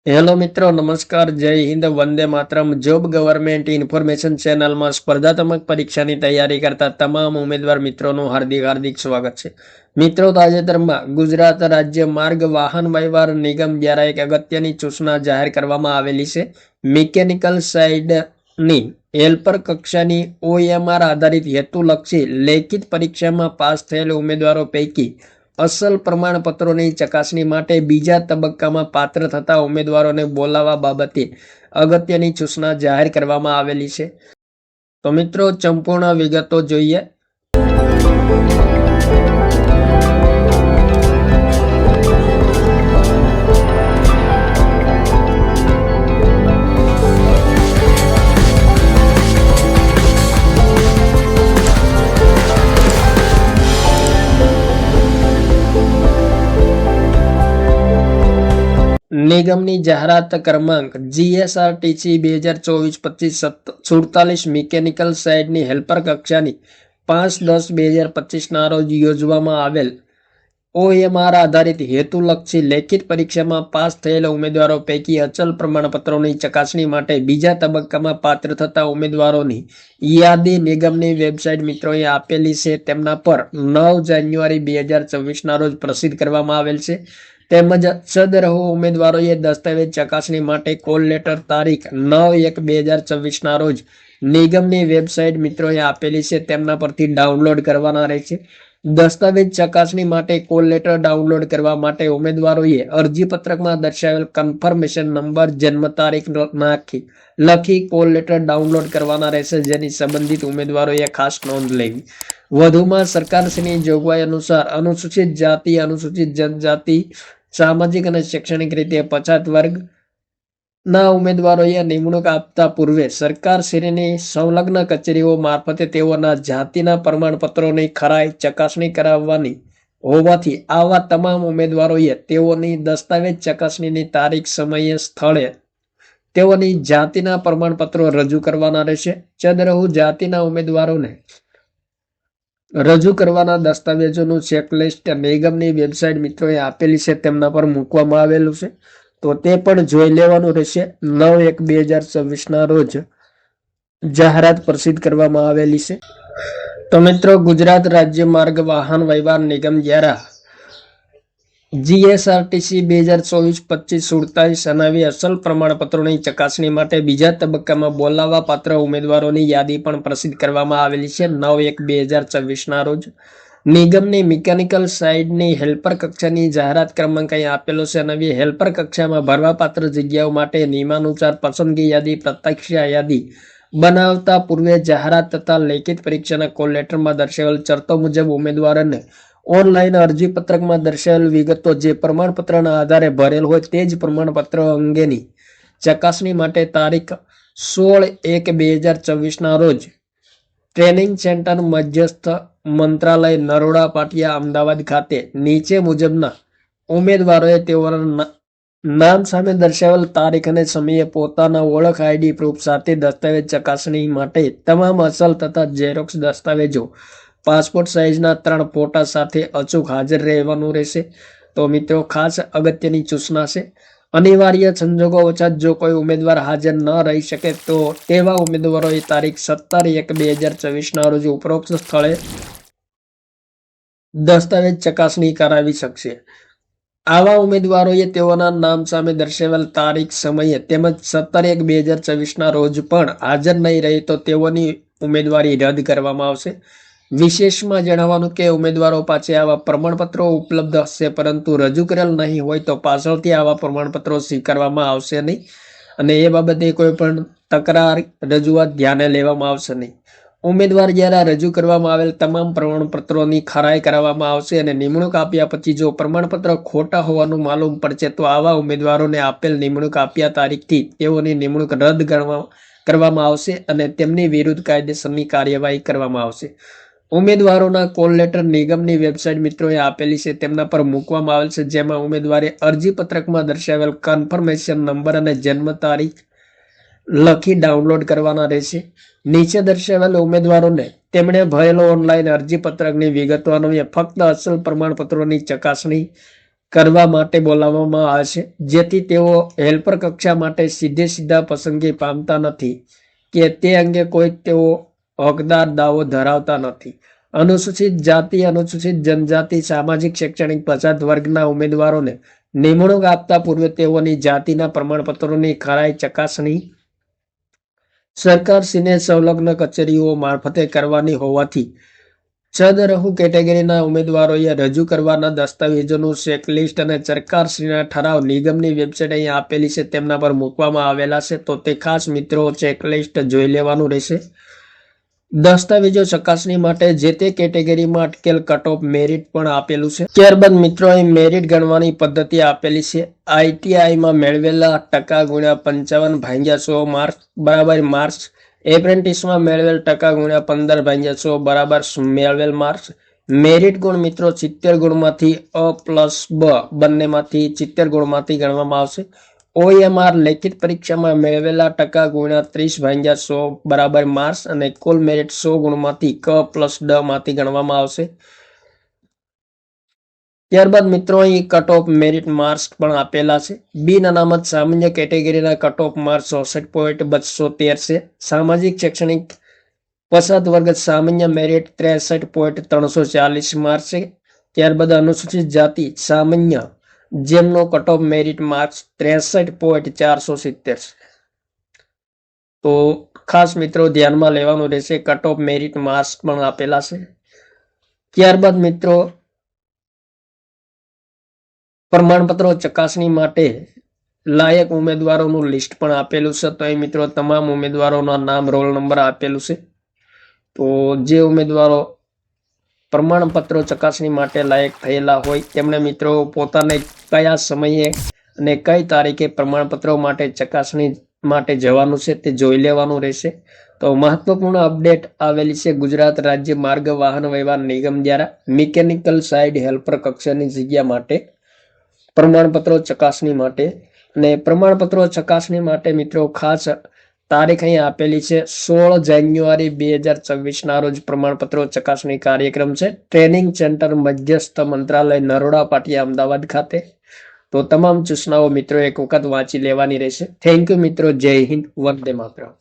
Hello મિત્રો, નમસ્કાર, જય Hind, Vande Mataram. Job government information ચેનલમાં સ્પર્ધાત્મક પરીક્ષાની તૈયારી કરતા તમામ ઉમેદવાર મિત્રોનું હાર્દિક હાર્દિક સ્વાગત છે. મિત્રો, તાજેતરમાં ગુજરાત રાજ્ય માર્ગ વાહન વ્યવહાર નિગમ દ્વારા એક અગત્યની સૂચના જાહેર કરવામાં આવેલી છે. મિકેનિકલ સાઇડની હેલ્પર કક્ષાની OMR આધારિત હેતુલક્ષી લેખિત પરીક્ષામાં પાસ થયેલ ઉમેદવારો પૈકી અસલ પ્રમાણપત્રોની ચકાસણી માટે બીજા તબક્કામાં પાત્ર થતા ઉમેદવારોને બોલાવવા બાબતે અગત્યની સૂચના જાહેર કરવામાં આવેલી છે. તો મિત્રો, સંપૂર્ણ વિગતો જોઈએ. નિગમની જાહેરાત ક્રમાંક GSRTC 2024-25 મિકેનિકલ સાઇડની હેલ્પર કક્ષાની 5/10/2025 રોજ યોજવામાં આવેલ OMR આધારિત હેતુલક્ષી લેખિત પરીક્ષામાં પાસ થયેલા ઉમેદવારો પૈકી અચલ પ્રમાણપત્રોની ચકાસણી માટે બીજા તબક્કામાં પાત્ર થતા ઉમેદવારોની યાદી નિગમની વેબસાઇટ મિત્રોએ આપેલી છે. તેમના પર 9 જાન્યુઆરી 2024 રોજ પ્રસિદ્ધ કરવામાં આવેલ છે. તેમજ સદરહુ ઉમેદવારોએ દસ્તાવેજ ચકાસણી માટે કોલ લેટર તારીખ 9/1/2024 રોજ નિગમની વેબસાઇટ મિત્રોએ આપેલી છે. તેમના પરથી ડાઉનલોડ કરવાના રહેશે. દસ્તાવેજ ચકાસણી માટે કોલ લેટર ડાઉનલોડ કરવા માટે ઉમેદવારોએ અરજીપત્રકમાં દર્શાવેલ કન્ફર્મેશન નંબર, જન્મ તારીખ લખી કોલ લેટર ડાઉનલોડ કરવાના રહેશે, જેની સંબંધિત ઉમેદવારોએ ખાસ નોંધ લેવી. વધુમાં સરકારશ્રીની જોગવાઈ અનુસાર અનુસૂચિત જાતિ, અનુસૂચિત જનજાતિ, સામાજિક અને શૈક્ષણિક રીતે પછાત વર્ગના ઉમેદવારોએ નિમણૂક આપતા પૂર્વે સરકારશ્રીની સંલગ્ન કચેરીઓ મારફતે તેઓના જાતિના પ્રમાણપત્રોની ખરાઈ ચકાસણી કરાવવાની હોવાથી આવા તમામ ઉમેદવારોએ તેઓની દસ્તાવેજ ચકાસણીની તારીખ, સમયે, સ્થળે તેઓની જાતિના પ્રમાણપત્રો રજૂ કરવાના રહેશે. સદરહુ જાતિના ઉમેદવારોને રજૂ કરવાના દસ્તાવેજોનું ચેકલિસ્ટ નિગમની વેબસાઇટ મિત્રોએ આપેલી છે, તેમના પર મૂકવામાં આવેલું છે. તો તે પણ જોઈ લેવાનું રહેશે. 9/1/2024 રોજ જાહેરાત પ્રસિદ્ધ કરવામાં આવેલી છે. તો મિત્રો, ગુજરાત રાજ્ય માર્ગ વાહન વ્યવહાર નિગમ દ્વારા GSRTC 2024-25 અનાવી અસલ પ્રમાણપત્રોની ચકાસણી માટે બીજા તબક્કામાં બોલાવવા પાત્ર ઉમેદવારોની યાદી પણ પ્રસિદ્ધ કરવામાં આવેલી છે. 9/1/2024 રોજ નિગમની મિકેનિકલ સાઇડની હેલ્પર કક્ષાની જાહેરાત ક્રમાંક અહીં આપેલો છે. નવી હેલ્પર કક્ષામાં ભરવાપાત્ર જગ્યાઓ માટે નિયમાનુસાર પસંદગી યાદી, પ્રત્યક્ષ યાદી બનાવતા પૂર્વે જાહેરાત તથા લેખિત પરીક્ષાના કોલ લેટરમાં દર્શાવેલ શરતો મુજબ ઉમેદવારોને ઓનલાઈન અરજીપત્રકમાં દર્શાવેલ વિગતો જે પ્રમાણપત્રના આધારે ભરેલ હોય તે જ પ્રમાણપત્ર અંગેની ચકાસણી માટે તારીખ 16/1/2024 રોજ ટ્રેનિંગ સેન્ટર મધ્યસ્થ મંત્રાલય, નરોડા પાટિયા, અમદાવાદ ખાતે નીચે મુજબના ઉમેદવારોએ તેઓના નામ સામે દર્શાવેલ તારીખ અને સમયે પોતાના ઓળખ ID પ્રૂફ સાથે દસ્તાવેજ ચકાસણી માટે તમામ અસલ તથા ઝેરોક્સ દસ્તાવેજો, પાસપોર્ટ સાઇઝના 3 ફોટા સાથે અચૂક હાજર રહેવાનું રહેશે. તો મિત્રો, ખાસ અગત્યની સૂચના છે. અનિવાર્ય સંજોગો વછાત જો કોઈ ઉમેદવાર હાજર ન રહી શકે તો તેવા ઉમેદવારોએ તારીખ 17/1/2024 રોજ ઉપરોક્ત સ્થળે દસ્તાવેજ ચકાસણી કરાવી શકશે. આવા ઉમેદવારોએ તેઓના નામ સામે દર્શાવેલ તારીખ, સમયે તેમજ 17/1/2024 રોજ પણ હાજર નહીં રહે તો તેઓની ઉમેદવારી રદ કરવામાં આવશે. વિશેષમાં જણાવવાનું કે ઉમેદવારો પાસે આવા પ્રમાણપત્રો ઉપલબ્ધ હશે પરંતુ રજૂ કરેલ નહીં હોય તો પાછળથી આવા પ્રમાણપત્રો સ્વીકારવામાં આવશે નહીં અને એ બાબતે કોઈ પણ તકરાર, રજૂઆત ધ્યાને લેવામાં આવશે નહીં. ઉમેદવાર દ્વારા રજૂ કરવામાં આવેલ તમામ પ્રમાણપત્રોની ખરાઈ કરવામાં આવશે અને નિમણૂક આપ્યા પછી જો પ્રમાણપત્ર ખોટા હોવાનું માલુમ પડશે તો આવા ઉમેદવારોને આપેલ નિમણૂક આપ્યા તારીખથી તેઓની નિમણૂક રદ કરવામાં આવશે અને તેમની વિરુદ્ધ કાયદેસરની કાર્યવાહી કરવામાં આવશે. ઉમેદવારોના કોલ લેટર નિગમની વેબસાઇટ મિત્રોએ આપેલી છે, તેમના પર મૂકવામાં આવેલ છે, જેમાં ઉમેદવારે અરજીપત્રકમાં દર્શાવેલ કન્ફર્મેશન નંબર અને જન્મ તારીખ લખી ડાઉનલોડ કરવાના રહેશે. નીચે દર્શાવેલ ઉમેદવારોને તેમણે ભરેલો ઓનલાઈન અરજીપત્રકની વિગતો અન્વયે ફક્ત અસલ પ્રમાણપત્રોની ચકાસણી કરવા માટે બોલાવવામાં આવે છે, જેથી તેઓ હેલ્પર કક્ષા માટે સીધા પસંદગી પામતા નથી કે તે અંગે કોઈ તેઓ હકદાર દાવો ધરાવતા નથી. અનુસૂચિત જાતિ, અનુસૂચિત જનજાતિ, સામાજિક શૈક્ષણિક પછાત વર્ગના ઉમેદવારોને નિમણૂક આપતા પૂર્વે તેઓની જાતિના પ્રમાણપત્રોની ખરાઈ ચકાસણી સરકારશ્રીને સંલગ્ન કચેરીઓ મારફતે કરવાની હોવાથી સદરહુ કેટેગરીના ઉમેદવારોએ રજૂ કરવાના દસ્તાવેજોનું ચેકલિસ્ટ અને સરકારશ્રીના ઠરાવ નિગમની વેબસાઇટ અહીં આપેલી છે તેમના પર મૂકવામાં આવેલા છે. તો તે ખાસ મિત્રો ચેકલિસ્ટ જોઈ લેવાનું રહેશે. દસ્તાવેજો ચકાસણી માટે જે તે કેટેગરીમાં અટકેલ કટ ઓફ મેરિટ પણ આપેલું છે. ત્યારબાદ મિત્રો અહીં મેરિટ ગણવાની પદ્ધતિ આપેલી છે. ITIમાં મેળવેલા ટકા ગુણ્યા 55/100 માર્ક્સ બરાબર માર્ક્સ. એપ્રેન્ટિસમાં મેળવેલ ટકા ગુણ્યા 15/100 બરાબર મેળવેલ માર્ક્સ. મેરિટ ગુણ મિત્રો 70 ગુણમાંથી A+B બંનેમાંથી 70 ગુણમાંથી ગણવામાં આવશે. OMR લેખિત પરીક્ષામાં મેળવેલા ટકા ગુણ્યા 30/100 બરાબર માર્ક્સ અને કુલ મેરિટ 100 ગુણમાંથી K+D માંથી ગણવામાં આવશે. ત્યારબાદ મિત્રો અહીં કટ ઓફ મેરિટ માર્ક્સ પણ આપેલા છે. બિન અનામત સામાન્ય કેટેગરીના કટ ઓફ માર્ક્સ 64.213 છે. સામાજિક શૈક્ષણિક પછાત વર્ગ સામાન્ય મેરિટ 63.340 માર્ક્સ છે. ત્યારબાદ અનુસૂચિત જાતિ સામાન્ય જેમનો કટ ઓફ મેરિટ માર્ક્સ 63.470 છે. તો ખાસ મિત્રો ધ્યાનમાં લેવાનું રહેશે. કટ ઓફ મેરિટ માર્ક્સ પણ આપેલા છે. ત્યારબાદ મિત્રો પ્રમાણપત્રો ચકાસણી માટે લાયક ઉમેદવારોનું લિસ્ટ પણ આપેલું છે. તો એ મિત્રો તમામ ઉમેદવારોના નામ, રોલ નંબર આપેલું છે. તો જે ઉમેદવારો પ્રમાણપત્રો ચકાસણી માટે લાયક થયેલા હોય તેમણે મિત્રો પોતાને કયા સમયે અને કઈ તારીખે પ્રમાણપત્રો માટે ચકાસણી માટે જવાનું છે તે જોઈ લેવાનું રહેશે. તો મહત્વપૂર્ણ અપડેટ આવેલી છે ગુજરાત રાજ્ય માર્ગ વાહન વ્યવહાર નિગમ દ્વારા મિકેનિકલ સાઇડ હેલ્પર કક્ષાની જગ્યા માટે પ્રમાણપત્રો ચકાસણી માટે. અને પ્રમાણપત્રો ચકાસણી માટે મિત્રો ખાસ તારીખ અહીં આપેલી છે 16 જાન્યુઆરી 2024 ના રોજ પ્રમાણપત્રો ચકાસણી કાર્યક્રમ છે. ટ્રેનિંગ સેન્ટર મધ્યસ્થ મંત્રાલય નરોડા પાટિયા અમદાવાદ ખાતે. તો તમામ સૂચનાઓ મિત્રો એક વખત વાંચી લેવાની રહેશે. થેન્ક યુ મિત્રો. જય હિન્દ. વંદે માતરમ.